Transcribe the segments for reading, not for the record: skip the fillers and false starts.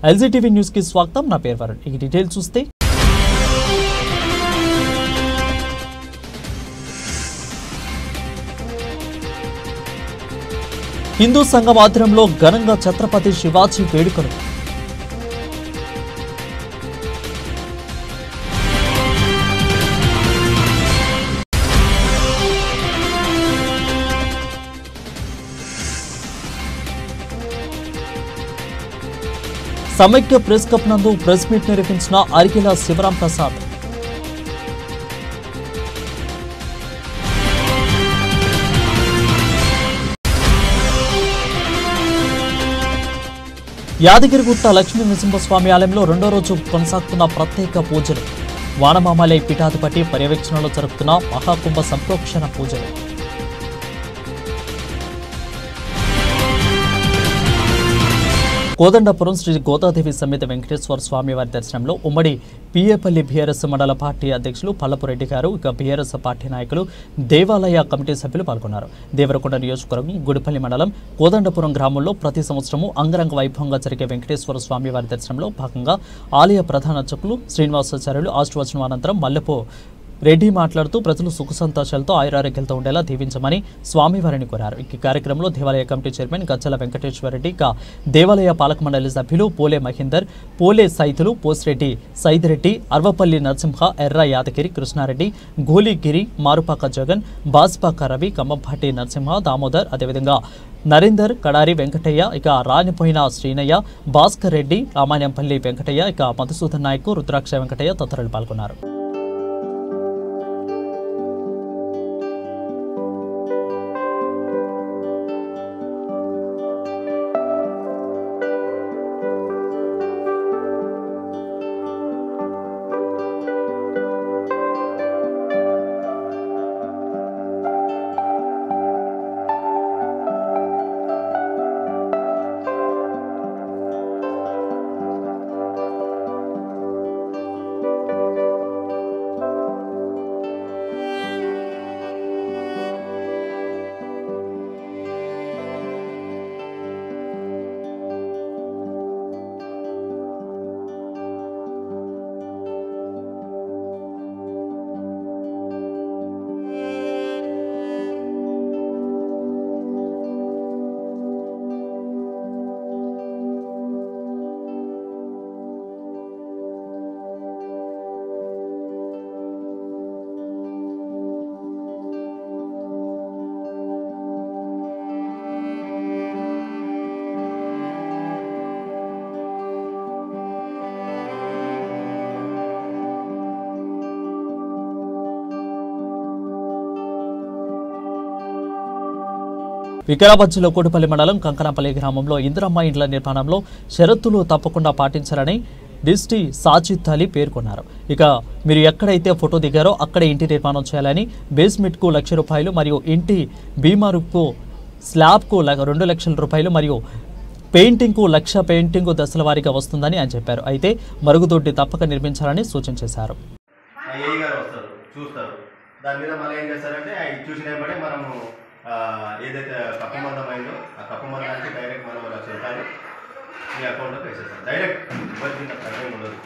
ఎల్జీటీవీ news కి స్వాగతం. నా పేరు వరుణ్. ఈ డీటెయిల్స్ చూస్తే హిందూ సంఘం ఆధ్వర్యంలో ఘనంగా ఛత్రపతి శివాజీ వేడుకలు. సమైక్య ప్రెస్ క్లబ్ నందు ప్రెస్ మీట్ నిర్వహించిన అరికెల శివరాం ప్రసాద్. యాదగిరిగుట్ట లక్ష్మీ నరసింహస్వామి ఆలయంలో రెండో రోజు కొనసాగుతున్న ప్రత్యేక పూజలు. వానమామలై పీఠాధిపతి పర్యవేక్షణలో జరుగుతున్న మహాకుంభ సంప్రోక్షణ పూజలు. కోదండపురం శ్రీ గోదాదేవి సమేత వెంకటేశ్వర స్వామి వారి దర్శనంలో ఉమ్మడి పిఏపల్లి బీఆర్ఎస్ మండల పార్టీ అధ్యక్షులు పల్లపురెడ్డి గారు, ఇక బీఆర్ఎస్ పార్టీ నాయకులు, దేవాలయ కమిటీ సభ్యులు పాల్గొన్నారు. దేవరకొండ నియోజకవర్గం గుడిపల్లి మండలం కోదండపురం గ్రామంలో ప్రతి సంవత్సరము అంగరంగ వైభవంగా జరిగే వెంకటేశ్వర స్వామి వారి దర్శనంలో భాగంగా ఆలయ ప్రధాన అర్చకులు శ్రీనివాసాచార్యులు ఆశీర్వచనం అనంతరం మల్లెపో రెడ్డి మాట్లాడుతూ ప్రజలు సుఖ సంతోషాలతో ఆయురారోగ్యాలతో ఉండేలా దీవించమని స్వామివారిని కోరారు. ఈ కార్యక్రమంలో దేవాలయ కమిటీ చైర్మన్ గజ్జల వెంకటేశ్వరరెడ్డి, దేవాలయ పాలక మండలి సభ్యులు పోలే మహేందర్, పోలే సైతులు, పోసిరెడ్డి సైదిరెడ్డి, అర్వపల్లి నరసింహ, ఎర్ర యాదగిరి, కృష్ణారెడ్డి, గోలిగిరి, మారుపాక జగన్, బాస్పాక రవి, కమ్మపాటి నరసింహ, దామోదర్, అదేవిధంగా నరేందర్, కడారి వెంకటయ్య, ఇక రానిపోయిన శ్రీనయ్య, భాస్కర్ రెడ్డి, రామాయంపల్లి వెంకటయ్య, ఇక మధుసూదన్ నాయక్, రుద్రాక్ష వెంకటయ్య తదితరులు పాల్గొన్నారు. వికారాబాద్ జిల్లా కోటిపల్లి మండలం కంకనాపల్లి గ్రామంలో ఇందిరమ్మ ఇండ్ల నిర్మాణంలో షరతులు తప్పకుండా పాటించాలని డిస్టి సాజిద్ అలీ పేర్కొన్నారు. ఇక మీరు ఎక్కడైతే ఫోటో దిగారో అక్కడే ఇంటి నిర్మాణం చేయాలని, బేస్మెంట్కు ₹1,00,000 మరియు ఇంటి బీమారుకు స్లాబ్కు ₹2,00,000 మరియు పెయింటింగ్కు ₹1,00,000 పెయింటింగ్ దశల వారీగా వస్తుందని ఆయన చెప్పారు. అయితే మరుగుదొడ్డి తప్పక నిర్మించాలని సూచించారు. ఏదైతే కప్పు మందం అయిందో ఆ కప్పు మందానికి డైరెక్ట్ మనం ₹1,00,000 మీ అకౌంట్లోకి వేసేస్తాం. డైరెక్ట్ ఇబ్బంది తగ్గేం ఉండదు.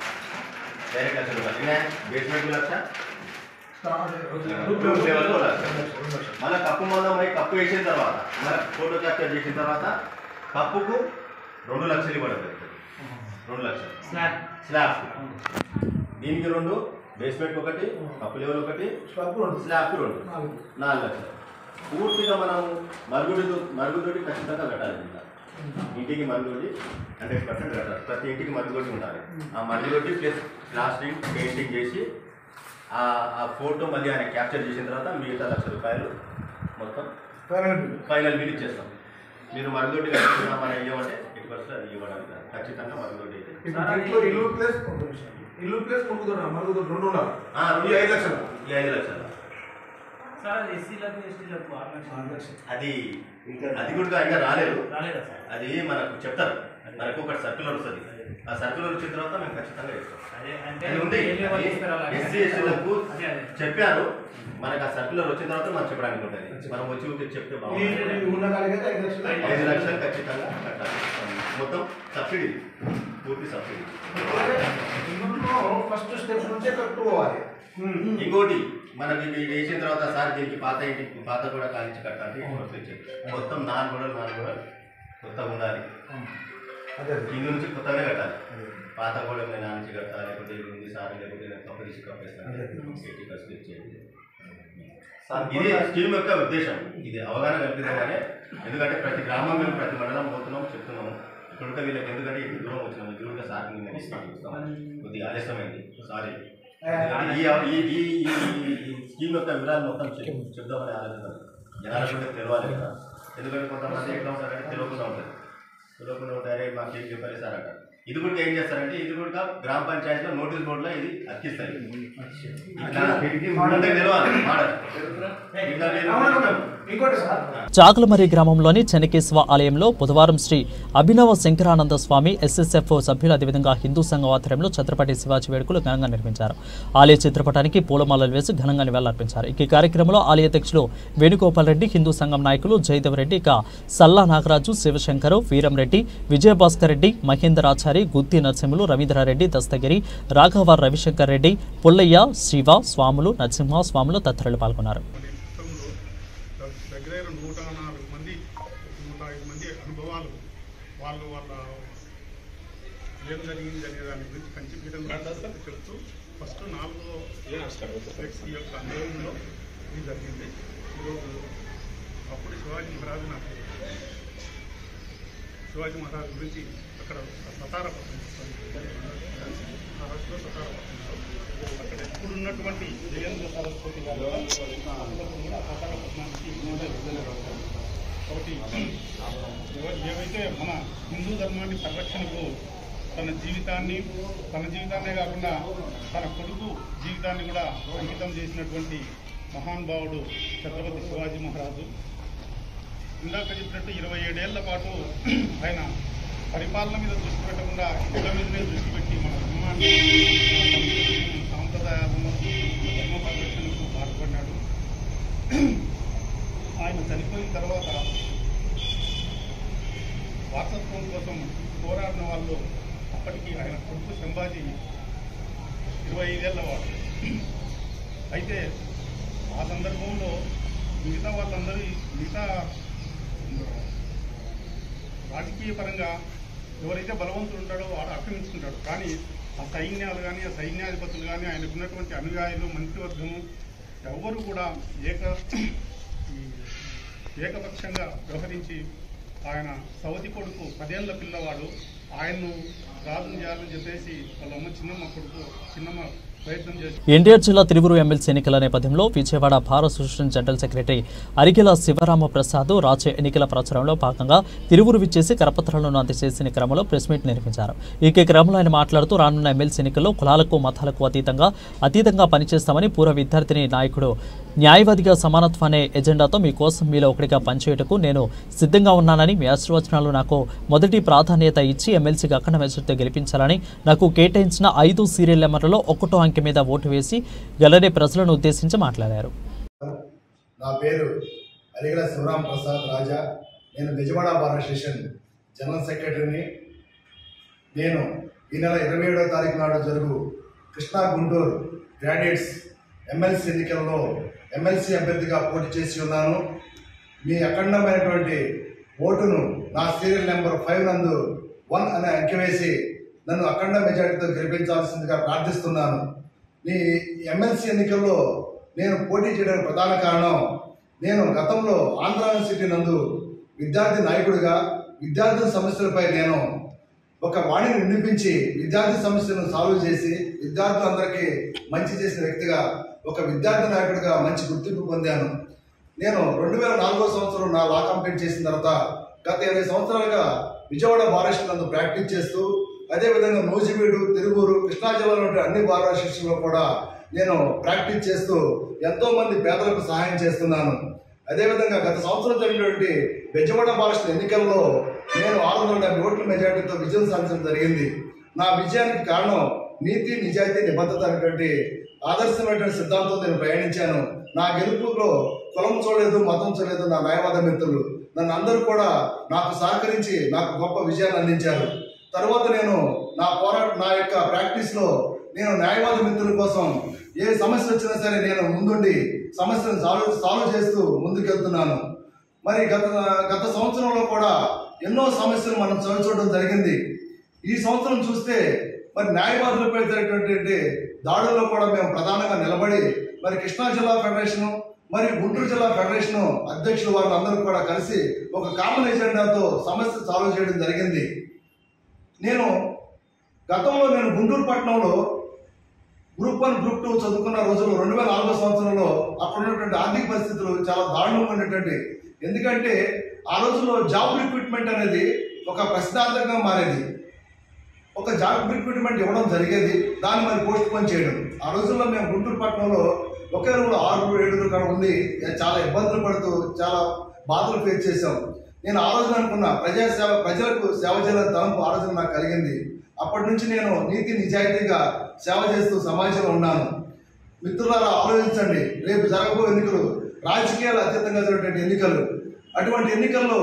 డైరెక్ట్ ₹1,00,000 బేస్మెంట్ ₹1,00,000, రూప్ లెవెల్ ₹1,00,000. మళ్ళీ కప్పు మందం అయి కప్పు వేసిన తర్వాత మళ్ళీ ఫోటో క్యాప్చర్ చేసిన తర్వాత కప్పుకు ₹2,00,000 ఇవ్వడం జరుగుతుంది. ₹2,00,000 స్లాబ్. దీనికి 2, బేస్మెంట్ 1, కప్పు లెవెల్ 1, స్లాబ్కి 2, ₹4,00,000. పూర్తిగా మనం మరుగుదొడ్డి ఖచ్చితంగా కట్టాలి. ఇంటికి మరుగుదొడ్డి 100% కట్టాలి. ప్రతి ఇంటికి మరుగుదొడ్డి ఉండాలి. ఆ మరుగుదొడ్డి ప్లస్ ప్లాస్టింగ్ పెయింటింగ్ చేసి ఆ ఫోటో మళ్ళీ ఆయన క్యాప్చర్ చేసిన తర్వాత మిగతా ₹1,00,000 మొత్తం ఫైనల్ బిల్ ఇచ్చేస్తాం. మీరు మరుగుదొడ్డి కట్టుకున్నా మనం ఇవ్వమంటే 80% అది ఇవ్వడానికి ఖచ్చితంగా మరుగుదొడ్డి అయితే ఇల్లు ప్లస్ మరుగుదొడ్డి 2 ఉండాలి. ఈ 5,00,000 అది కూడా ఇంకా రాలేదు. అది మనకు చెప్తారు. మనకు ఒక సర్కులర్ వస్తుంది. ఆ సర్కులర్ వచ్చిన తర్వాత మేము ఖచ్చితంగా ఎస్సీలకు చెప్పారు. మనకు ఆ సర్కులర్ వచ్చిన తర్వాత మనం చెప్పడానికి ఉంటుంది. మనం వచ్చి చెప్తే బాగుంటుంది. 5 లక్షలు ఖచ్చితంగా కట్టాలి. మొత్తం సబ్సిడీ, పూర్తి కొట్టుకోవాలి. ఇంకోటి మనకి వేసిన తర్వాత సార్ దీనికి పాత కూడా కాలించి కట్టాలి. మొత్తం 4 గోడలు కొత్తగా ఉండాలి. కింద నుంచి కొత్తగా కట్టాలి. పాత గోడలు నేను నుంచి కట్టాలి, లేకపోతే ఉంది సార్, లేకపోతే కప్ప తీసి కప్పేస్తాను. ఇది స్కీమ్ యొక్క ఉద్దేశం. ఇది అవగాహన కల్పించగానే, ఎందుకంటే ప్రతి గ్రామం మేము ప్రతి మండలం పోతున్నాం, చెప్తున్నాము. ఇక్కడికి వీళ్ళకి ఎందుకంటే ఇంటి దూరం వచ్చినాము, దూరంగా సార్ కొద్దిగా ఆలస్యమైంది, సారీ. ఈ స్కీమ్ యొక్క వివరాలు మొత్తం చెప్దామని ఆలోచన జనాలకు కూడా తెలవాలి కదా. ఎందుకంటే కొంతమంది ఎట్లా ఉంటారంటే తెలియకుండా ఉంటారే, మాకు ఏం చెప్పాలి సార్ అంటారు. ఇది కూడా ఏం చేస్తారంటే, ఇది కూడా గ్రామ పంచాయతీలో నోటీస్ బోర్డులో ఇది అతికిస్తారు. చాకులమర్రి గ్రామంలోని చెన్నకేశవ ఆలయంలో బుధవారం శ్రీ అభినవ శంకరానంద స్వామి ఎస్ఎస్ఎఫ్ సభ్యులు, అదేవిధంగా హిందూ సంఘం ఆధ్వర్యంలో ఛత్రపతి శివాజీ వేడుకలు ఘనంగా నిర్వహించారు. ఆలయ చిత్రపటానికి పూలమాలలు వేసి ఘనంగా నివాళులర్పించారు. ఈ కార్యక్రమంలో ఆలయ అధ్యక్షులు వేణుగోపాల్ రెడ్డి, హిందూ సంఘం నాయకులు జయదేవ్ రెడ్డి, ఇక సల్లా నాగరాజు, శివశంకరు, వీరంరెడ్డి, విజయభాస్కర్ రెడ్డి, మహేంద్రాచారి, గుత్తి నరసింహులు, రవీంద్రారెడ్డి, దస్తగిరి, రాఘవ, రవిశంకర్ రెడ్డి, పుల్లయ్య, శివ స్వాములు, నరసింహ స్వాములు తదితరులు పాల్గొన్నారు. దగ్గర 104 మంది 105 మంది అనుభవాలు వాళ్ళ ఏం జరిగింది అనే దాని గురించి కంచిపీఠం చెప్తూ ఫస్ట్ 4వ వ్యక్తి యొక్క అనుభవంలో ఇది జరిగింది. ఈరోజు అప్పుడు శివాజీ మహారాజు గురించి అక్కడ మహారాష్ట్రలో సతారపట్నంలో అక్కడ ఇప్పుడు ఉన్నటువంటి జయేంద్ర సరస్వతి గారు కూడా సతారపట్నానికి కాబట్టి ఏవైతే మన హిందూ ధర్మాన్ని పరిరక్షణకు తన జీవితాన్నే కాకుండా తన కొడుకు జీవితాన్ని కూడా అంకితం చేసినటువంటి మహానుభావుడు ఛత్రపతి శివాజీ మహారాజు. ఇందాక చెప్పినట్టు 27 ఏళ్ల పాటు ఆయన పరిపాలన మీద దృష్టి పెట్టకుండా యుద్ధ మీదనే దృష్టి పెట్టి మన ధర్మాన్ని, సాంప్రదాయాలను, ధర్మ పరిరక్షణకు పాటుపడినాడు. ఆయన చనిపోయిన తర్వాత వారసత్వం కోసం పోరాడిన వాళ్ళు అప్పటికి ఆయన కొడుకు సంభాజీ 25 ఏళ్ల వాడు. అయితే ఆ సందర్భంలో మిగతా రాజకీయ పరంగా ఎవరైతే బలవంతుడు ఉంటాడో వాడు ఆక్రమించుకుంటాడు. కానీ ఆ సైన్యాలు కానీ, ఆ సైన్యాధిపతులు కానీ, ఆయనకు ఉన్నటువంటి అనుయాయులు, మంత్రివర్గము ఎవరు కూడా ఏకపక్షంగా వ్యవహరించి ఆయన సవతి కొడుకు 10 ఏళ్ల పిల్లవాడు ఆయన్ను రాజును చేయాలని చెప్పేసి వాళ్ళ అమ్మ చిన్నమ్మ ప్రయత్నం చేసి ఎన్టీఆర్ జిల్లా తిరువురు ఎమ్మెల్సీ ఎన్నికల నేపథ్యంలో విజయవాడ భారత అసోసియేషన్ జనరల్ సెక్రటరీ అరికెల శివరామ ప్రసాద్ రాజ్య ఎన్నికల ప్రచారంలో భాగంగా తిరువురు విచ్చేసి కరపత్రాలను అందజేసిన క్రమంలో ప్రెస్ మీట్ నిర్వహించారు. ఈ క్రమంలో ఆయన మాట్లాడుతూ రానున్న ఎమ్మెల్సీ ఎన్నికల్లో కులాలకు, మతాలకు అతీతంగా పనిచేస్తామని పూర్వ విద్యార్థిని నాయకుడు న్యాయవాదిగా సమానత్వం అనే ఎజెండాతో మీకోసం మీలో ఒకటిగా పనిచేయటకు నేను సిద్ధంగా ఉన్నానని, మీ ఆశీర్వచనాలు నాకు మొదటి ప్రాధాన్యత ఇచ్చి ఎమ్మెల్సీగా అఖండ మెజారిటీతో గెలిపించాలని, నాకు కేటాయించిన 5 సీరియల్ నెంబర్లలో 1వ అంకె మీద ఓటు వేసి గెలనే ప్రజలను ఉద్దేశించి మాట్లాడారు. నా పేరు అరికెల శివరామ ప్రసాద్ రాజా. నేను విజయవాడ బార్ అసోసియేషన్ జనరల్ సెక్రటరీని. నేను ఈ నెల 27వ తారీఖు నాడు జరుగు కృష్ణా గుంటూరు గ్రాడ్యుయేట్స్ ఎమ్మెల్సీ ఎన్నికల్లో ఎమ్మెల్సీ అభ్యర్థిగా పోటీ చేసి ఉన్నాను. మీ అఖండమైనటువంటి ఓటును నా సీరియల్ నెంబర్ 5 నందు 1 అనే అంకె వేసి నన్ను అఖండ మెజారిటీతో గెలిపించాల్సిందిగా ప్రార్థిస్తున్నాను. ఈ ఎమ్మెల్సీ ఎన్నికల్లో నేను పోటీ చేయడానికి ప్రధాన కారణం, నేను గతంలో ఆంధ్ర యూనివర్సిటీ నందు విద్యార్థి నాయకుడిగా విద్యార్థుల సమస్యలపై నేను ఒక వాణిని వినిపించి విద్యార్థి సమస్యలను సాల్వ్ చేసి విద్యార్థులందరికీ మంచి చేసిన వ్యక్తిగా, ఒక విద్యార్థి నాయకుడిగా మంచి గుర్తింపు పొందాను. నేను 2004వ సంవత్సరం నా లా కంప్లీట్ చేసిన తర్వాత గత 20 సంవత్సరాలుగా విజయవాడ బార్ అసోసియేషన్ నందు ప్రాక్టీస్ చేస్తూ, అదేవిధంగా నూజివీడు, తిరువూరు, కృష్ణా జిల్లాలో అన్ని బార్ అసోసియేషన్లో కూడా నేను ప్రాక్టీస్ చేస్తూ ఎంతో మంది పేదలకు సహాయం చేస్తున్నాను. అదేవిధంగా గత సంవత్సరం జరిగినటువంటి విజయవాడ బార్ అసోసియేషన్ ఎన్నికల్లో నేను 670 ఓట్ల మెజార్టీతో విజయం సాధించడం జరిగింది. నా విజయానికి కారణం నీతి, నిజాయితీ, నిబద్ధత అనేటువంటి ఆదర్శమైనటువంటి సిద్ధాంతం నేను ప్రయాణించాను. నా గెలుపులో కులం చూడలేదు, మతం చూడలేదు నా న్యాయవాద మిత్రులు. నన్ను అందరూ కూడా నాకు సహకరించి నాకు గొప్ప విజయాన్ని అందించారు. తర్వాత నేను నా యొక్క ప్రాక్టీస్లో నేను న్యాయవాద మిత్రుల కోసం ఏ సమస్య వచ్చినా సరే నేను ముందుండి సమస్యను సాల్వ్ చేస్తూ ముందుకెళ్తున్నాను. మరి గత సంవత్సరంలో కూడా ఎన్నో సమస్యలు మనం చవిచూడడం జరిగింది. ఈ సంవత్సరం చూస్తే మరి న్యాయవాదులపై జరిగినటువంటి దాడుల్లో కూడా మేము ప్రధానంగా నిలబడి మరి కృష్ణా జిల్లా ఫెడరేషను మరి గుంటూరు జిల్లా ఫెడరేషన్ అధ్యక్షులు వాళ్ళందరూ కూడా కలిసి ఒక కామన్ ఎజెండాతో సమస్య సాల్వ్ చేయడం జరిగింది. గతంలో నేను గుంటూరు పట్టణంలో గ్రూప్ 1 గ్రూప్ 2 చదువుకున్న రోజుల్లో 2004 సంవత్సరంలో అప్పుడు ఉన్నటువంటి ఆర్థిక పరిస్థితులు చాలా దారుణంగా ఉండేటువంటి, ఎందుకంటే ఆ రోజుల్లో జాబ్ రిక్రూట్మెంట్ అనేది ఒక ప్రశ్నార్థకంగా మారేది. ఒక జాబ్ రిక్రూట్మెంట్ ఇవ్వడం జరిగేది, దాన్ని మరి పోస్ట్ పోన్ చేయడం. ఆ రోజుల్లో మేము గుంటూరు పట్టణంలో ఒకే రూమ్లో 6-7 కూడా ఉండి చాలా ఇబ్బందులు పడుతూ చాలా బాధలు ఫేస్ చేశాం. నేను ఆ రోజున అనుకున్నా ప్రజలకు సేవ చేయాలని తలంపు ఆ రోజున నాకు కలిగింది. అప్పటి నుంచి నేను నీతి నిజాయితీగా సేవ చేస్తూ సమాజంలో ఉన్నాను. మిత్రులారా, ఆలోచించండి, రేపు జరగబోయే ఎన్నికలు రాజకీయాలు అతీతంగా జరిగేటువంటి ఎన్నికలు. అటువంటి ఎన్నికల్లో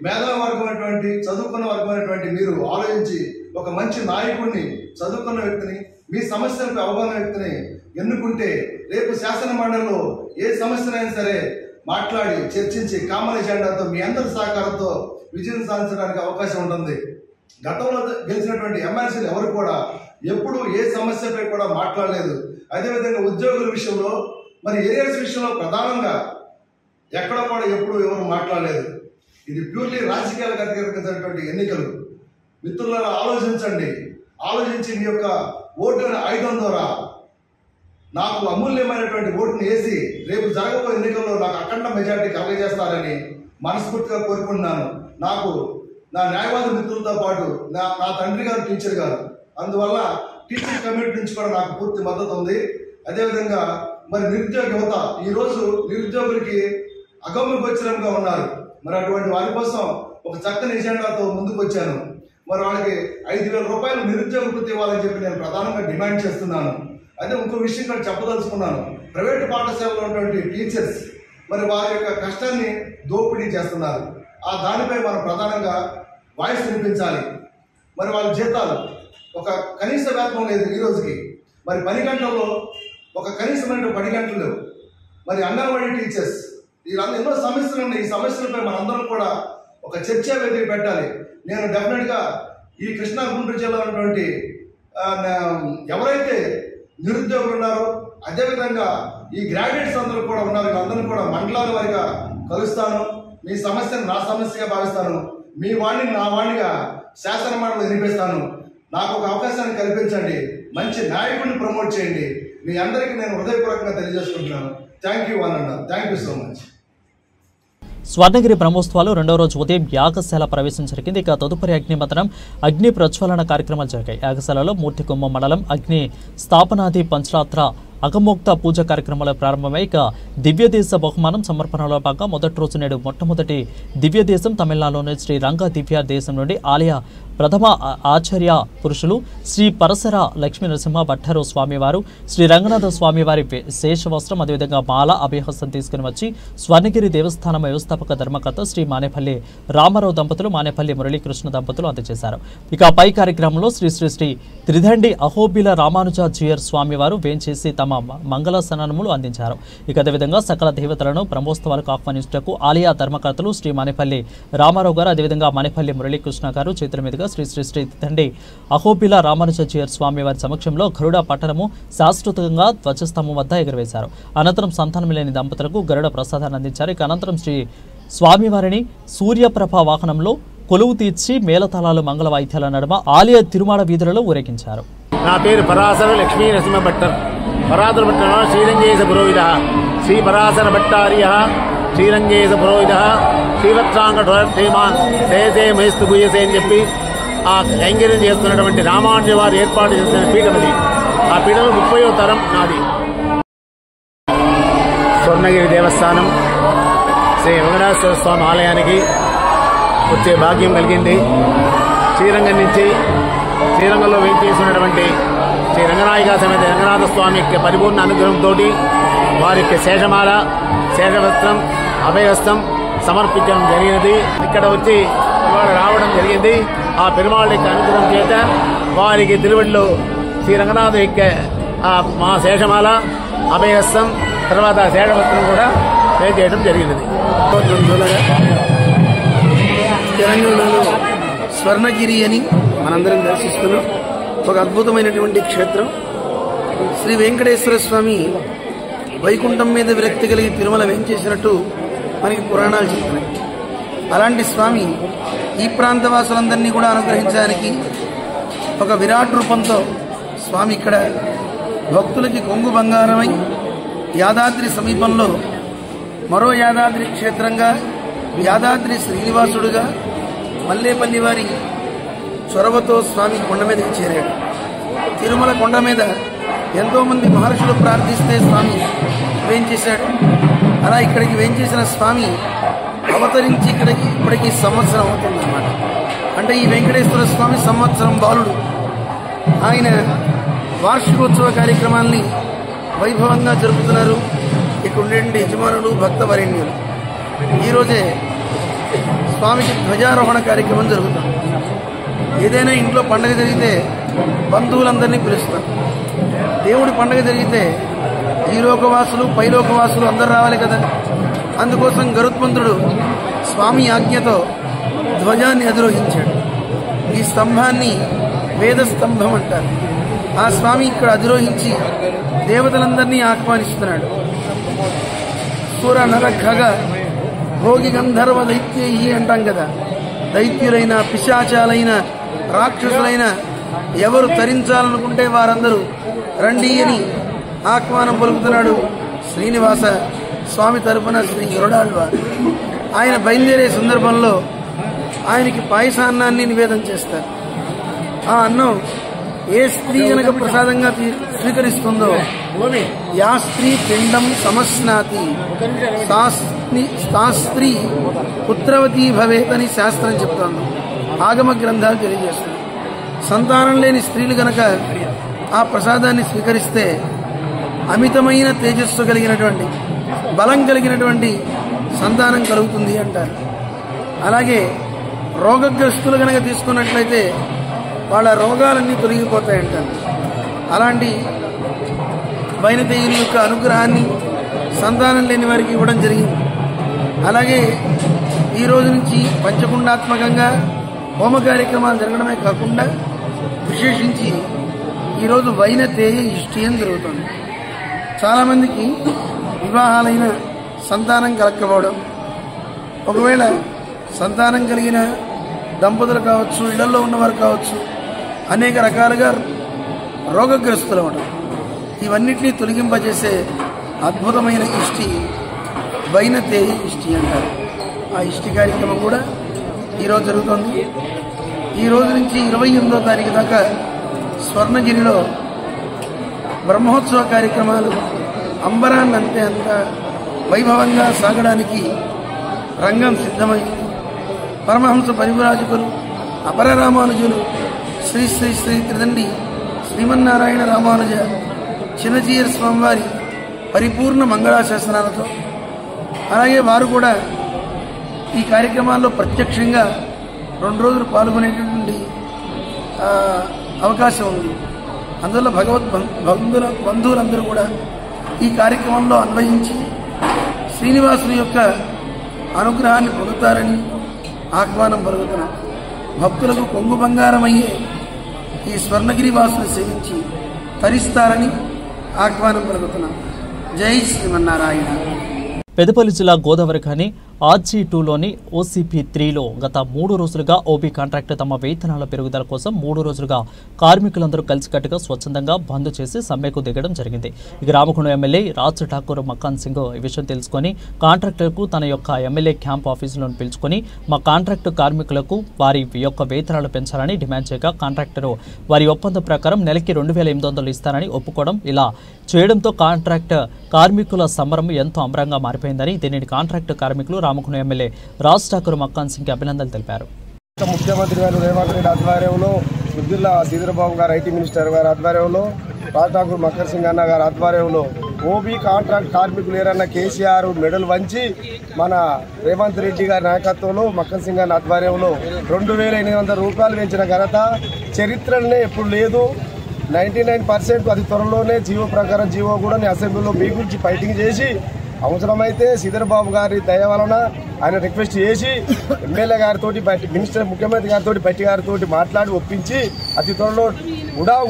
మేధావి వర్గమైనటువంటి చదువుకున్న వర్గమైనటువంటి మీరు ఆలోచించి ఒక మంచి నాయకుడిని, చదువుకున్న వ్యక్తిని, మీ సమస్యలకు అవగాహన వ్యక్తిని ఎన్నుకుంటే రేపు శాసన మండలిలో ఏ సమస్యనైనా సరే మాట్లాడి చర్చించి కామన్ ఎజెండాతో మీ అందరి సహకారంతో విజయం సాధించడానికి అవకాశం ఉంటుంది. గతంలో గెలిచినటువంటి ఎమ్మెల్సీలు ఎవరు కూడా ఎప్పుడు ఏ సమస్యపై కూడా మాట్లాడలేదు. అదేవిధంగా ఉద్యోగుల విషయంలో మరి ఏరియాస్ విషయంలో ప్రధానంగా ఎక్కడ కూడా ఎప్పుడు ఎవరు మాట్లాడలేదు. ఇది ప్యూర్లీ రాజకీయాలకు అతీతంగా ఎన్నికలు. మిత్రులారా, ఆలోచించి మీ యొక్క ఓటు ఆయుధం ద్వారా నాకు అమూల్యమైనటువంటి ఓటును వేసి రేపు జరగబోయే ఎన్నికల్లో నాకు అఖండ మెజార్టీ కలగజేస్తారని మనస్ఫూర్తిగా కోరుకుంటున్నాను. నాకు నా న్యాయవాద మిత్రులతో పాటు నా తండ్రి గారు టీచర్ గారు, అందువల్ల టీచర్ కమ్యూనిటీ నుంచి కూడా నాకు పూర్తి మద్దతు ఉంది. అదేవిధంగా మరి నిరుద్యోగ యువత ఈరోజు నిరుద్యోగులకి అగమ్యగోచరంగా ఉన్నారు. మరి అటువంటి వారి కోసం ఒక చక్కని ఎజెండాతో ముందుకు వచ్చాను. మరి వాళ్ళకి 5,000 రూపాయలు నిరుద్యోగ వృత్తి ఇవ్వాలని చెప్పి నేను ప్రధానంగా డిమాండ్ చేస్తున్నాను. అదే ఇంకో విషయం కూడా చెప్పదలుచుకున్నాను. ప్రైవేటు పాఠశాలలో ఉన్నటువంటి టీచర్స్ మరి వారి యొక్క కష్టాన్ని దోపిడీ చేస్తున్నారు. ఆ దానిపై మనం ప్రధానంగా వాయిస్ వినిపించాలి. మరి వాళ్ళ జీతాలు ఒక కనీస వేతనం లేదు ఈ రోజుకి. మరి 10 గంటల్లో ఒక కనీసమైన 10 గంటలు. మరి అంగన్వాడీ టీచర్స్, వీళ్ళందరూ ఎన్నో సమస్యలు ఉన్నాయి. ఈ సమస్యలపై మనందరం కూడా ఒక చర్చా వేదిక పెట్టాలి. నేను డెఫినెట్గా ఈ కృష్ణా గుంటూరు జిల్లా ఉన్నటువంటి ఎవరైతే నిరుద్యోగులు ఉన్నారో, అదేవిధంగా ఈ గ్రాడ్యుయేట్స్ అందరూ కూడా ఉన్నారు, వీళ్ళందరూ కూడా మండలాల వారిగా కలుస్తాను. మీ సమస్యను నా సమస్యగా భావిస్తాను. మీ వాడిని నా వాడిగా శాసన మండలిలో వినిపిస్తాను. నాకు ఒక అవకాశాన్ని కల్పించండి. మంచి నాయకుడిని ప్రమోట్ చేయండి. మీ అందరికీ నేను హృదయపూర్వకంగా తెలియజేసుకుంటున్నాను. థ్యాంక్ యూ అన్న. Thank you so much. Swarnagiri బ్రహ్మోత్సవాలు 2వ రోజు ఉదయం యాగశాల ప్రవేశం జరిగింది. ఇక తదుపరి అగ్నిమతనం, అగ్ని ప్రజ్వలన కార్యక్రమాలు జరిగాయి. యాగశాలలో మూర్తికొమ్మ మండలం అగ్ని స్థాపనాది పంచరాత్ర అగమోక్త పూజ కార్యక్రమాలు ప్రారంభమై ఇక దివ్యదేశ బహుమానం సమర్పణలో భాగంగా మొదటి రోజు నేడు మొట్టమొదటి దివ్యదేశం తమిళనాడులోని శ్రీ రంగ దివ్య దేశం నుండి ఆలయ ప్రథమ ఆచార్య పురుషులు శ్రీ పరసర లక్ష్మీ నరసింహ భట్టరు స్వామివారు, శ్రీ రంగనాథ స్వామివారి శేషవస్త్రం, అదేవిధంగా మాల అభయహస్తం తీసుకుని వచ్చి స్వర్ణగిరి దేవస్థానం వ్యవస్థాపక ధర్మకర్త శ్రీ మానేపల్లి రామారావు దంపతులు, మానేపల్లి మురళీకృష్ణ దంపతులు అందజేశారు. ఇక పై కార్యక్రమంలో శ్రీ శ్రీ శ్రీ త్రిదండి అహోబిల రామానుజాచార్య స్వామివారు వేంచేసి తమ మంగళ సననములు అందించారు. ఇక అదేవిధంగా సకల దేవతలను బ్రహ్మోత్సవాలకు ఆహ్వానించుటకు ఆలయ ధర్మకర్తలు శ్రీ మానేపల్లి రామారావు గారు, అదేవిధంగా మానేపల్లి మురళీకృష్ణ గారు చేతుల మీదుగా శ్రీ శ్రీ శ్రీ తండ్రి అహోబిల రామానుజాచార్య స్వామి వారి సమక్షంలో గరుడ పట్టణము శాశ్వతంగా ధ్వజస్తంభం వద్ద ఎగురవేశారు. అనంతరం సంతానం లేని దంపతులకు గరుడ ప్రసాదాన్ని అందించారు. ఇక అనంతరం శ్రీ స్వామివారిని సూర్యప్రభ వాహనంలో కొలువు తీర్చి మేళతాళాలు మంగళ వాయిద్యాల నడుమ ఆలయ తిరుమాడ వీధులలో ఊరేగించారు. నా పేరు పరాశర లక్ష్మీ నరసింహ భట్టర్. పరాశర భట్ట శ్రీరంగేశ పురోహిత, శ్రీ పరాశర భట్టార్య శ్రీరంగేశ పురోహిత, శ్రీవత్సాంగమాన్ శేషే మహిస్తు భూయసే అని చెప్పి ఆ కైంకర్యం చేస్తున్నటువంటి రామానుజ వారు ఏర్పాటు చేస్తున్న పీఠం అది. ఆ పీఠం 30వ తరం నాది. స్వర్ణగిరి దేవస్థానం శ్రీ వెంకటేశ్వర స్వామి ఆలయానికి వచ్చే భాగ్యం కలిగింది. శ్రీరంగం నుంచి శ్రీరంగంలో వేయించేసినటువంటి శ్రీ రంగనాయక సమేత రంగనాథ స్వామి యొక్క పరిపూర్ణ అనుగ్రహంతో వారి యొక్క శేషమాల, శేషవస్త్రం, అభయహస్తం సమర్పించడం జరిగినది. ఇక్కడ వచ్చి ఇవాళ రావడం జరిగింది. ఆ పెరుమాళ యొక్క అనుగ్రహం చేత వారికి తిరువడిలో శ్రీ రంగనాథ యొక్క మా శేషమాల, అభయహస్తం, తర్వాత శేషవస్త్రం కూడా చేయడం జరిగినది. తెలంగాణలో స్వర్ణగిరి అని మనందరం దర్శిస్తున్నాం. ఒక అద్భుతమైనటువంటి క్షేత్రం. శ్రీ వెంకటేశ్వర స్వామి వైకుంఠం మీద విరక్తి కలిగి తిరుమల వేంచేసినట్టు మనకి పురాణాలు చెప్తున్నాయి. అలాంటి స్వామి ఈ ప్రాంత వాసులందరినీ కూడా అనుగ్రహించడానికి ఒక విరాట్ రూపంతో స్వామి ఇక్కడ భక్తులకి కొంగు బంగారమై యాదాద్రి సమీపంలో మరో యాదాద్రి క్షేత్రంగా యాదాద్రి శ్రీనివాసుడుగా మల్లేపల్లి వారి చొరవతో స్వామి కొండ మీదకి చేరాడు. తిరుమల కొండ మీద ఎంతోమంది మహర్షులు ప్రార్థిస్తే స్వామి వేంచేశాడు. అలా ఇక్కడికి వేంచేసిన స్వామి అవతరించి ఇప్పటికి సంవత్సరం అవుతుందన్నమాట. అంటే ఈ వెంకటేశ్వర స్వామి సంవత్సరం బాలుడు. ఆయన వార్షికోత్సవ కార్యక్రమాల్ని వైభవంగా జరుపుతున్నారు ఇక్కడ ఉండే యజమానులు, భక్త వరేణ్యులు. ఈరోజే స్వామికి ధ్వజారోహణ కార్యక్రమం జరుగుతుంది. ఏదైనా ఇంట్లో పండగ జరిగితే బంధువులందరినీ పిలుస్తారు. దేవుడి పండగ జరిగితే ఈ లోకవాసులు, పైలోకవాసులు అందరు రావాలి కదా. అందుకోసం గరుత్మంతుడు స్వామి ఆజ్ఞతో ధ్వజాన్ని అధిరోహించాడు. ఈ స్తంభాన్ని వేద స్తంభం అంటారు. ఆ స్వామి ఇక్కడ అధిరోహించి దేవతలందరినీ ఆహ్వానిస్తున్నాడు. సూర నర ఖగ భోగి గంధర్వ దైత్యై అంటాం కదా. దైత్యులైన, పిశాచాలైన, రాక్షసులైన ఎవరు తరించాలనుకుంటే వారందరూ రండి అని ఆహ్వానం పలుకుతున్నాడు శ్రీనివాస స్వామి తరపున శ్రీ గరుడాళ్వారు. ఆయన బయలుదేరే సందర్భంలో ఆయనకి పాయసాన్నాన్ని నివేదన చేస్తారు. ఆ అన్నం ఏ స్త్రీ కనుక ప్రసాదంగా స్వీకరిస్తుందో యా స్త్రీ పిండం సమస్నాతి తా స్త్రీ పుత్రవతీ భవేతని శాస్త్రం చెప్తోంది. ఆగమ గ్రంథాలు తెలియజేస్తుంది. సంతానం లేని స్త్రీలు గనక ఆ ప్రసాదాన్ని స్వీకరిస్తే అమితమైన తేజస్సు కలిగినటువంటి, బలం కలిగినటువంటి సంతానం కలుగుతుంది అంటారు. అలాగే రోగగ్రస్తులు గనక తీసుకున్నట్లయితే వాళ్ళ రోగాలన్నీ తొలగిపోతాయంటారు. అలాంటి వైనతేయుని యొక్క అనుగ్రహాన్ని సంతానం లేని వారికి ఇవ్వడం జరిగింది. అలాగే ఈ రోజు నుంచి పంచకుండాత్మకంగా హోమ కార్యక్రమాలు జరగడమే కాకుండా విశేషించి ఈరోజు వైనతేయ ఇష్టి అని జరుగుతుంది. చాలామందికి వివాహాలైన సంతానం కలగకపోవడం, ఒకవేళ సంతానం కలిగిన దంపతులు కావచ్చు, ఇళ్లలో ఉన్నవారు కావచ్చు, అనేక రకాలుగా రోగగ్రస్తులు అవ్వడం, ఇవన్నిటినీ తొలగింపజేసే అద్భుతమైన ఇష్టి వైనతేయ ఇష్టి అంటారు. ఆ ఇష్టి కార్యక్రమం కూడా ఈరోజు జరుగుతుంది. ఈ రోజు నుంచి 28వ తారీఖు దాకా స్వర్ణగిరిలో బ్రహ్మోత్సవ కార్యక్రమాలు అంబరాన్ని అంత వైభవంగా సాగడానికి రంగం సిద్ధమైంది. పరమహంస పరివ్రాజకులు, అపర రామానుజులు, శ్రీ శ్రీ శ్రీ త్రిదండి శ్రీమన్నారాయణ రామానుజ చిన్నజీయర్ స్వామివారి పరిపూర్ణ మంగళాశాసనాలతో, అలాగే వారు కూడా ఈ కార్యక్రమాల్లో ప్రత్యక్షంగా 2 రోజులు పాల్గొనేటటువంటి అవకాశం ఉంది. అందువల్ల బంధువులందరూ కూడా ఈ కార్యక్రమంలో అన్వయించి శ్రీనివాసుని యొక్క అనుగ్రహాన్ని పొందుతారని ఆహ్వానం పలుకుతున్నాం. భక్తులకు కొంగు బంగారమయ్యే ఈ స్వర్ణగిరి వాసుని సేవించి తరిస్తారని ఆహ్వానం పలుకుతున్నాం. జై శ్రీమన్నారాయణ. పెద్దపల్లి జిల్లా గోదావరిఖని RG2లోని OCP3లో గత 3 రోజులుగా ఓబీ కాంట్రాక్టర్ తమ వేతనాల పెరుగుదల కోసం 3 రోజులుగా కార్మికులందరూ కలిసికట్టుగా స్వచ్ఛందంగా బంద్ చేసి సమ్మెకు దిగడం జరిగింది. ఇక రామగుండం ఎమ్మెల్యే రాజ్ ఠాకూర్ మకాన్ సింగ్ ఈ విషయం తెలుసుకుని కాంట్రాక్టర్కు తన యొక్క ఎమ్మెల్యే క్యాంప్ ఆఫీసులను పిలుచుకుని మా కాంట్రాక్టు కార్మికులకు వారి యొక్క వేతనాలు పెంచాలని డిమాండ్ చేయగా కాంట్రాక్టరు వారి ఒప్పందం ప్రకారం నెలకి 2800 ఇస్తారని ఒప్పుకోవడం, ఇలా చేయడంతో కాంట్రాక్ట్ కార్మికుల సమరం ఎంతో అమరంగా మారిపోయిందని దీనిని కాంట్రాక్టు కార్మికులు రామగుండం ఎమ్మెల్యే రాజ్ ఠాకూర్ మకాన్ సింగ్ అభినందనలు తెలిపారు. ముఖ్యమంత్రి గారు రేవంత్ రెడ్డి ఆధ్వర్యంలో, జిల్లా శ్రీధరబాబు గారు ఐటీ మినిస్టర్ గారి ఆధ్వర్యంలో, రాజ్ ఠాకూర్ మక్కర్ సింగ్ అన్న గారి ఆధ్వర్యంలో ఓబీ కాంట్రాక్ట్ కార్మికులు ఏరన్న కేసీఆర్ మెడల్ వంచి మన రేవంత్ రెడ్డి గారి నాయకత్వంలో మక్కర్ సింగ్ అన్న ఆధ్వర్యంలో 2800 రూపాయలు పెంచిన ఘనత చరిత్రలోనే ఎప్పుడు లేదు. 99% అది త్వరలోనే జీవో ప్రకారం జీవో కూడా నేను అసెంబ్లీలో మీ గురించి ఫైటింగ్ చేసి అవసరమైతే శ్రీధర్ బాబు గారి దయ వలన ఆయన రిక్వెస్ట్ చేసి ఎమ్మెల్యే గారితో మినిస్టర్ ముఖ్యమంత్రి గారితో బట్టి గారితో మాట్లాడి ఒప్పించి అతి త్వరలో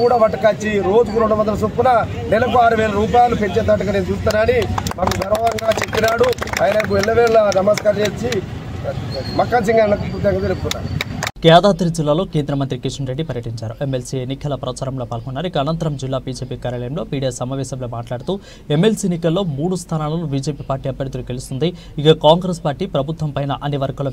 కూడా పట్టుకొచ్చి రోజుకు 200 చొప్పున నెలకు 6,000 రూపాయలు పెంచేటట్టుగా నేను చూస్తానని మాకు గర్వంగా చెప్పినాడు. ఆయనకు ఎల్లవేళ నమస్కారం చేసి మక్కన్ సింగ్ అన్నకు కృతజ్ఞతలు తెలుపుతున్నాను. యాదాద్రి జిల్లాలో కేంద్ర మంత్రి కిషన్ రెడ్డి పర్యటించారు. ఎమ్మెల్సీ ఎన్నికల ప్రచారంలో పాల్గొన్నారు. ఇక అనంతరం జిల్లా బీజేపీ కార్యాలయంలో మీడియా సమావేశంలో మాట్లాడుతూ ఎమ్మెల్సీ ఎన్నికల్లో 3 స్థానాలను బీజేపీ పార్టీ అభ్యర్థులు గెలుస్తుంది. ఇక కాంగ్రెస్ పార్టీ ప్రభుత్వం పైన అన్ని వర్గాల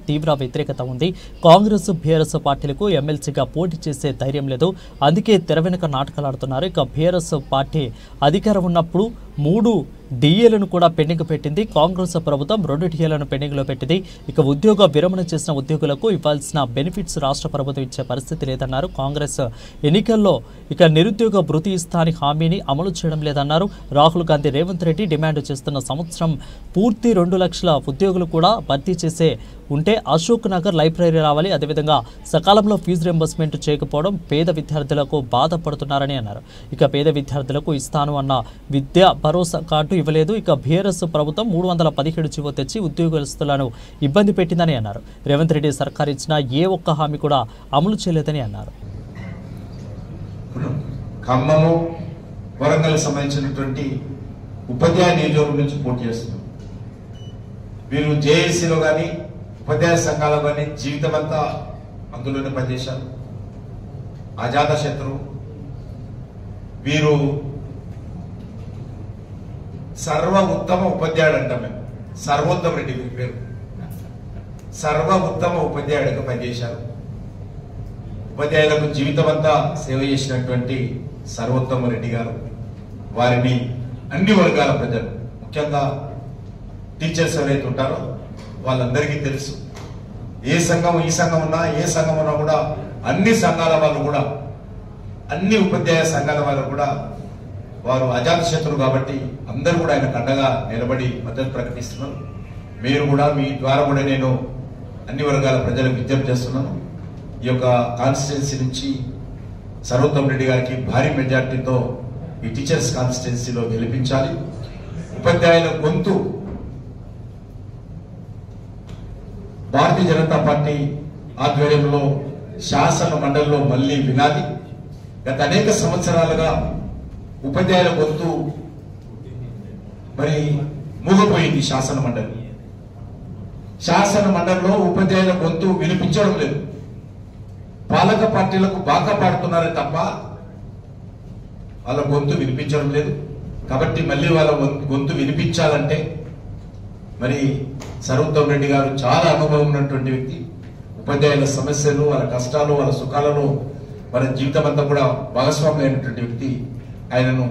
తీవ్ర వ్యతిరేకత ఉంది. కాంగ్రెస్ బీఆర్ఎస్ పార్టీలకు ఎమ్మెల్సీగా పోటీ చేసే ధైర్యం లేదు. అందుకే తెర వెనుక నాటకాలు ఆడుతున్నారు. ఇక బీఆర్ఎస్ పార్టీ అధికారం ఉన్నప్పుడు 3 డిఏలను కూడా పెండింగ్ పెట్టింది. కాంగ్రెస్ ప్రభుత్వం 2 డిఏలను పెండింగ్లో పెట్టింది. ఇక ఉద్యోగ విరమణ చేసిన ఉద్యోగులకు ఇవ్వాల్సిన బెనిఫిట్స్ రాష్ట్ర ప్రభుత్వం ఇచ్చే పరిస్థితి లేదన్నారు. కాంగ్రెస్ ఎన్నికల్లో ఇక నిరుద్యోగ భృతి ఇస్తాని హామీని అమలు చేయడం లేదన్నారు. రాహుల్ గాంధీ రేవంత్ రెడ్డి డిమాండ్ చేస్తున్న సంవత్సరం పూర్తి 2 లక్షల ఉద్యోగులు కూడా భర్తీ చేసే ఉంటే అశోక్ నగర్ లైబ్రరీ రావాలి. అదేవిధంగా సకాలంలో ఫీజు రింబర్స్మెంట్ చేయకపోవడం పేద విద్యార్థులకు బాధపడుతున్నారని అన్నారు. ఇక పేద విద్యార్థులకు ఇస్తాను అన్న విద్యా భరోసా కార్డు ఇవ్వలేదు. ఇక బీఆర్ఎస్ ప్రభుత్వం 317 జీవో తెచ్చి ఉద్యోగస్తులను ఇబ్బంది పెట్టిందని అన్నారు. రేవంత్ రెడ్డి సర్కార్ ఇచ్చిన ఏ ఒక్క హామీ కూడా అమలు చేయలేదని అన్నారు. ఖమ్మము వరంగల్ సంబంధించినటువంటి ఉపాధ్యాయ నియోజకవర్గం నుంచి పోటీ చేస్తున్నారు. వీరు జేఏసీలో కానీ ఉపాధ్యాయ సంఘాలు కానీ జీవితం అంతా అందులోనే పనిచేశారు. అజాత శత్రువు వీరు. సర్వ ఉత్తమ ఉపాధ్యాయుడు అంటాం మేము. సర్వోత్తమ రెడ్డి వీరి పేరు. సర్వ ఉత్తమ ఉపాధ్యాయుడిగా పనిచేశారు. ఉపాధ్యాయులకు జీవితం అంతా సేవ చేసినటువంటి సర్వోత్తమ రెడ్డి గారు వారిని అన్ని వర్గాల ప్రజలు, ముఖ్యంగా టీచర్స్ ఎవరైతే ఉంటారో వాళ్ళందరికీ తెలుసు. ఏ సంఘం ఈ సంఘం ఉన్నా ఏ సంఘం ఉన్నా కూడా అన్ని సంఘాల వాళ్ళు కూడా అన్ని ఉపాధ్యాయ సంఘాల వాళ్ళు కూడా వారు అజాత శత్రువు కాబట్టి అందరూ కూడా ఆయన కండగా నిలబడి మద్దతు ప్రకటిస్తున్నారు. మీరు కూడా మీ ద్వారా కూడా నేను అన్ని వర్గాల ప్రజలకు విజ్ఞప్తి చేస్తున్నాను. ఈ యొక్క కాన్స్టిట్యున్సీ నుంచి సర్వోత్తమ్ రెడ్డి గారికి భారీ మెజార్టీతో ఈ టీచర్స్ కాన్స్టిట్యున్సీలో గెలిపించాలి. ఉపాధ్యాయుల గొంతు భారతీయ జనతా పార్టీ ఆధ్వర్యంలో శాసన మండలిలో మళ్లీ వినాలి. గత అనేక సంవత్సరాలుగా ఉపాధ్యాయుల గొంతు మరి మూగపోయింది. శాసన మండలిలో ఉపాధ్యాయుల గొంతు వినిపించడం లేదు. పాలక పార్టీలకు బాగా పాడుతున్నారే తప్ప వాళ్ళ గొంతు వినిపించడం లేదు. కాబట్టి మళ్ళీ వాళ్ళ గొంతు వినిపించాలంటే మరి సర్వోత్తమ్ రెడ్డి గారు చాలా అనుభవం ఉన్నటువంటి వ్యక్తి. ఉపాధ్యాయుల సమస్యలు, వాళ్ళ కష్టాలు, వాళ్ళ సుఖాలలో వాళ్ళ జీవితం అంతా కూడా భాగస్వామి అయినటువంటి వ్యక్తి. ఆయనను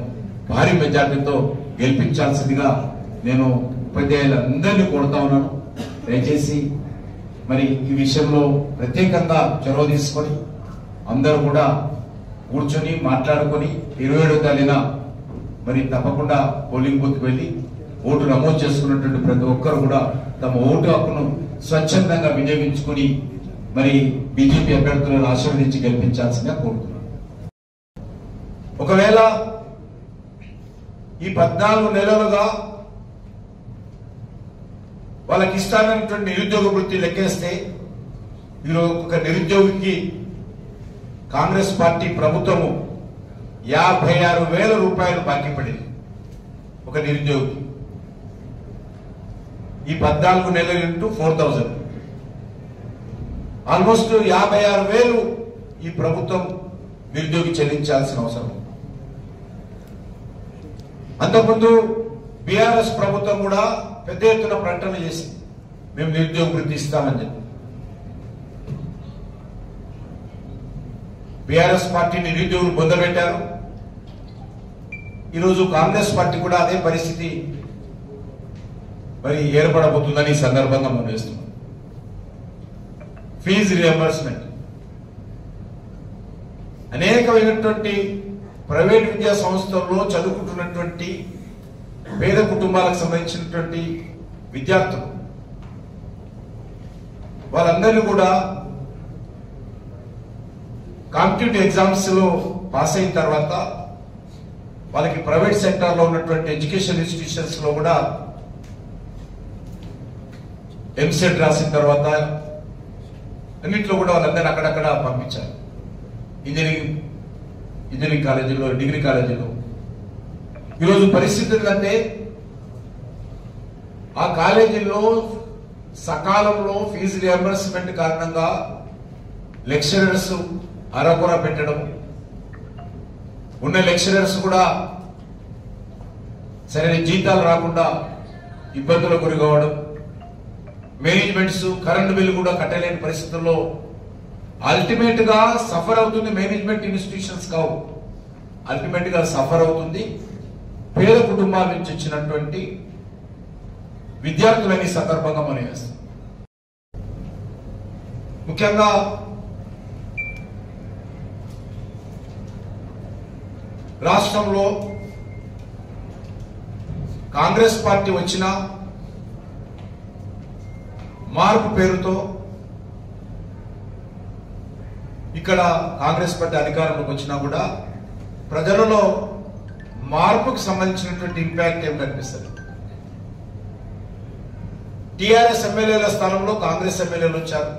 భారీ మెజార్టీతో గెలిపించాల్సిందిగా నేను ఉపాధ్యాయులందరినీ కోరుతా ఉన్నాను. దయచేసి మరి ఈ విషయంలో ప్రత్యేకంగా చొరవ తీసుకొని అందరూ కూడా కూర్చొని మాట్లాడుకొని 27వ తారీఖున మరి తప్పకుండా పోలింగ్ బూత్కి వెళ్లి ఓటు నమోదు చేసుకున్నటువంటి ప్రతి ఒక్కరు కూడా తమ ఓటు హక్కును స్వచ్ఛందంగా వినియోగించుకుని మరి బీజేపీ అభ్యర్థులను ఆశీర్వదించి గెలిపించాల్సిందిగా కోరుతున్నాను. ఒకవేళ ఈ 14 నెలలుగా వాళ్ళకి ఇష్టామైనటువంటి నిరుద్యోగ వృత్తి లెక్కేస్తే ఈరోజు ఒక నిరుద్యోగికి కాంగ్రెస్ పార్టీ ప్రభుత్వము 56,000 రూపాయలు బాకీ పడింది ఒక నిరుద్యోగికి. ఈ 14 నెలలు ఇంటూ 4,000 ఆల్మోస్ట్ 56,000 ఈ ప్రభుత్వం నిరుద్యోగి చెల్లించాల్సిన అవసరం. అంతకుముందు బీఆర్ఎస్ ప్రభుత్వం కూడా పెద్ద ఎత్తున ప్రకటన చేసి మేము నిరుద్యోగ వృత్తి ఇస్తామని చెప్పి బీఆర్ఎస్ పార్టీ నిరుద్యోగులు పొందబెట్టారు. ఈరోజు కాంగ్రెస్ పార్టీ కూడా అదే పరిస్థితి మరి ఏర్పడబోతుందని ఈ సందర్భంగా మనం వేస్తున్నాం. ఫీజు రియంబర్స్మెంట్ అనేకమైనటువంటి ప్రైవేట్ విద్యా సంస్థల్లో చదువుకుంటున్నటువంటి పేద కుటుంబాలకు సంబంధించినటువంటి విద్యార్థులు వాళ్ళందరినీ కూడా కాంపిటేటివ్ ఎగ్జామ్స్ లో పాస్ అయిన తర్వాత వాళ్ళకి ప్రైవేట్ సెక్టార్లో ఉన్నటువంటి ఎడ్యుకేషన్ ఇన్స్టిట్యూషన్స్లో కూడా ఎంసెట్ రాసిన తర్వాత అన్నింటిలో కూడా వాళ్ళందరినీ అక్కడక్కడ పంపించారు. ఇంజనీరింగ్ కాలేజీలో, డిగ్రీ కాలేజీలో. ఈరోజు పరిస్థితి ఏంటంటే ఆ కాలేజీల్లో సకాలంలో ఫీజు రియంబర్స్మెంట్ కారణంగా లెక్చరర్స్ అరకొర పెట్టడం, ఉన్న లెక్చరర్స్ కూడా సరైన జీతాలు రాకుండా ఇబ్బందులకు గురి కావడం, మేనేజ్మెంట్స్ కరెంటు బిల్లు కూడా కట్టలేని పరిస్థితుల్లో అల్టిమేట్ గా సఫర్ అవుతుంది. మేనేజ్మెంట్ ఇన్స్టిట్యూషన్స్ కావు, అల్టిమేట్ గా సఫర్ అవుతుంది పేద కుటుంబాల నుంచి వచ్చినటువంటి విద్యార్థులని సందర్భంగా మనం చేస్తాం. ముఖ్యంగా రాష్ట్రంలో కాంగ్రెస్ పార్టీ వచ్చిన మార్పు పేరుతో ఇక్కడ కాంగ్రెస్ పార్టీ అధికారంలోకి వచ్చినా కూడా ప్రజలలో మార్పుకు సంబంధించినటువంటి ఇంపాక్ట్ ఏం కనిపిస్తుంది? టీఆర్ఎస్ ఎమ్మెల్యేల స్థానంలో కాంగ్రెస్ ఎమ్మెల్యేలు వచ్చారు.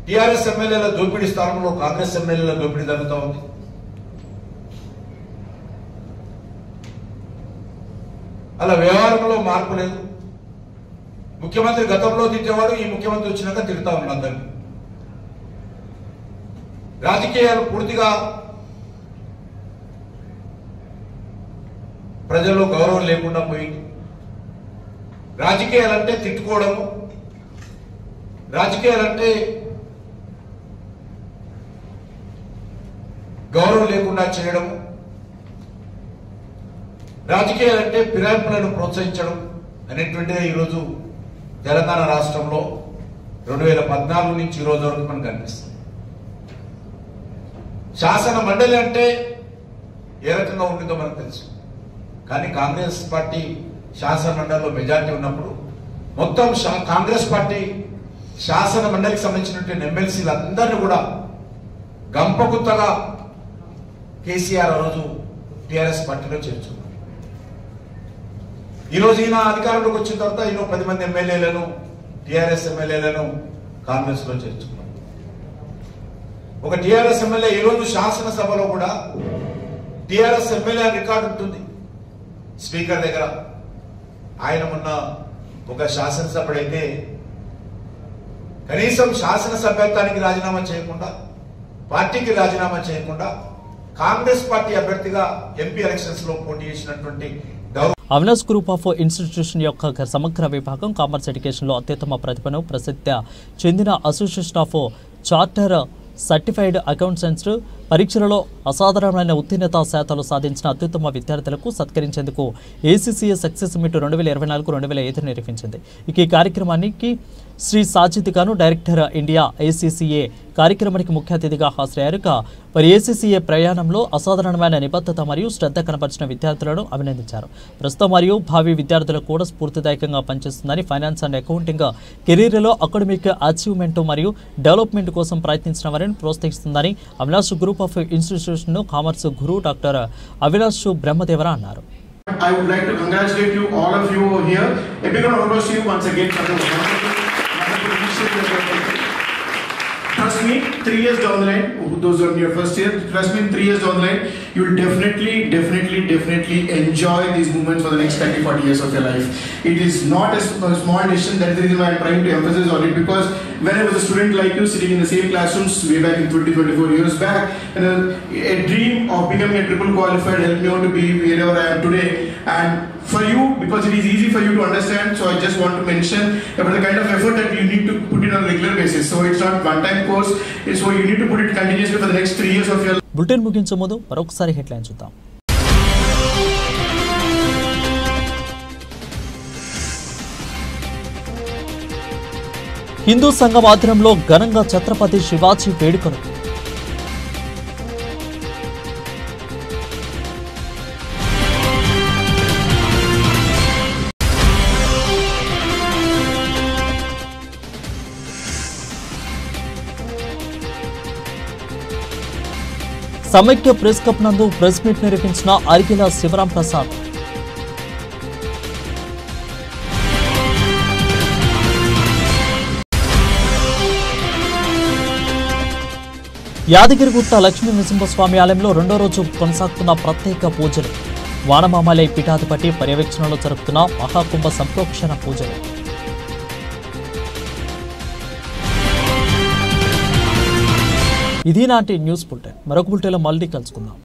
టీఆర్ఎస్ ఎమ్మెల్యేల దోపిడీ స్థానంలో కాంగ్రెస్ ఎమ్మెల్యేల దోపిడీ జరుగుతూ ఉంది. అలా వ్యవహారంలో మార్పు లేదు. ముఖ్యమంత్రి గతంలో తిట్టేవాడు, ఈ ముఖ్యమంత్రి వచ్చినాక తిడతా ఉన్నాడు అందరినీ. రాజకీయాలు పూర్తిగా ప్రజల్లో గౌరవం లేకుండా పోయింది. రాజకీయాలంటే తిట్టుకోవడము, రాజకీయాలంటే గౌరవం లేకుండా చేయడము, రాజకీయాలంటే ఫిరాయింపులను ప్రోత్సహించడం అనేటువంటిదే ఈరోజు తెలంగాణ రాష్ట్రంలో 2014 నుంచి ఈ రోజు వరకు మనకు కనిపిస్తుంది. శాసన మండలి అంటే ఏ రకంగా ఉంటుందో మనకు తెలుసు. కానీ కాంగ్రెస్ పార్టీ శాసన మండలిలో మెజార్టీ ఉన్నప్పుడు మొత్తం కాంగ్రెస్ పార్టీ శాసన మండలికి సంబంధించినటువంటి ఎమ్మెల్సీలు అందరినీ కూడా గంపగుత్తగా కేసీఆర్ ఆ రోజు టీఆర్ఎస్ పార్టీలో చేర్చుకున్నారు. ఈరోజు ఈయన అధికారంలోకి వచ్చిన తర్వాత ఈయన 10 మంది ఎమ్మెల్యేలను, టీఆర్ఎస్ ఎమ్మెల్యేలను కాంగ్రెస్ లో చేర్చుకున్నారు. ఒక టీఆర్ఎస్ ఎమ్మెల్యే ఈరోజు శాసనసభలో కూడా టీఆర్ఎస్ ఎమ్మెల్యే రికార్డు ఉంటుంది స్పీకర్ దగ్గర. ఆయన మొన్న ఒక శాసనసభ్యుడైతే కనీసం శాసనసభ్యత్వానికి రాజీనామా చేయకుండా, పార్టీకి రాజీనామా చేయకుండా కాంగ్రెస్ పార్టీ అభ్యర్థిగా ఎంపీ ఎలక్షన్స్ లో పోటీ చేసినటువంటి అవినాష్ గ్రూప్ ఆఫ్ ఇన్స్టిట్యూషన్ యొక్క సమగ్ర విభాగం కామర్స్ ఎడ్యుకేషన్లో అత్యుత్తమ ప్రతిభను ప్రసిద్ధ చెందిన association of charter certified accountants పరీక్షలలో అసాధారణమైన ఉత్తీర్ణతా శాతాలు సాధించిన అత్యుత్తమ విద్యార్థులకు సత్కరించేందుకు ఏసీసీఏ సక్సెస్ మీట్ 2024-2025 నిర్వహించింది. ఈ కార్యక్రమానికి శ్రీ సాజిద్ గాను డైరెక్టర్ ఇండియా ఏసీసీఏ కార్యక్రమానికి ముఖ్య అతిథిగా హాజరయ్యారు. మరి ఏసీసీఏ ప్రయాణంలో అసాధారణమైన నిబద్ధత మరియు శ్రద్ధ కనబరిచిన విద్యార్థులను అభినందించారు. ప్రస్తుతం మరియు భావి విద్యార్థులకు కూడా స్ఫూర్తిదాయకంగా పనిచేస్తుందని, ఫైనాన్స్ అండ్ అకౌంటింగ్ కెరీర్లో అకాడమిక్ అచీవ్మెంట్ మరియు డెవలప్మెంట్ కోసం ప్రయత్నించిన వారిని ప్రోత్సహిస్తుందని Avinash group of institution commerce guru doctor Avinash Brahmadevara అన్నారు. I would like to congratulate you, all of you over here. A big round of applause to you once again for the wonderful initiative that you have taken. Trust me, 3 years down the line, those who are in your first year, trust me, 3 years down the line, you will definitely enjoy these moments for the next 30-40 years of your life. It is not a small decision. That is the reason why I am trying to emphasize on it, because when I was a student like you, sitting in the same classrooms way back in 20-24 years back, and a dream of becoming a triple qualified helped me out to be wherever I am today. And for you, because it is easy for you to understand, so I just want to mention about the kind of effort that you need to put in on a regular basis. So it's not one-time course, so you need to put it continuously for the next 3 years of your life. Bulletin ముగించే ముందు మరొకసారి headline చూద్దాం. హిందూ సంఘం ఆధ్వర్యంలో ఘనంగా ఛత్రపతి శివాజీ వేడుకలు. సమైక్య press club నందు ప్రెస్ మీట్ నిర్వహించిన అరికెల శివరాం ప్రసాద్. యాదగిరిగుట్ట లక్ష్మీ నరసింహస్వామి ఆలయంలో రెండో రోజు కొనసాగుతున్న ప్రత్యేక పూజలు. వానమామలై పీఠాధిపతి పర్యవేక్షణలో జరుపుతున్న మహాకుంభ సంప్రోక్షణ పూజలు. ఇది నాటి న్యూస్ బులెటిన్. మరొక బులెటిన్లో మళ్ళీ కలుసుకుందాం.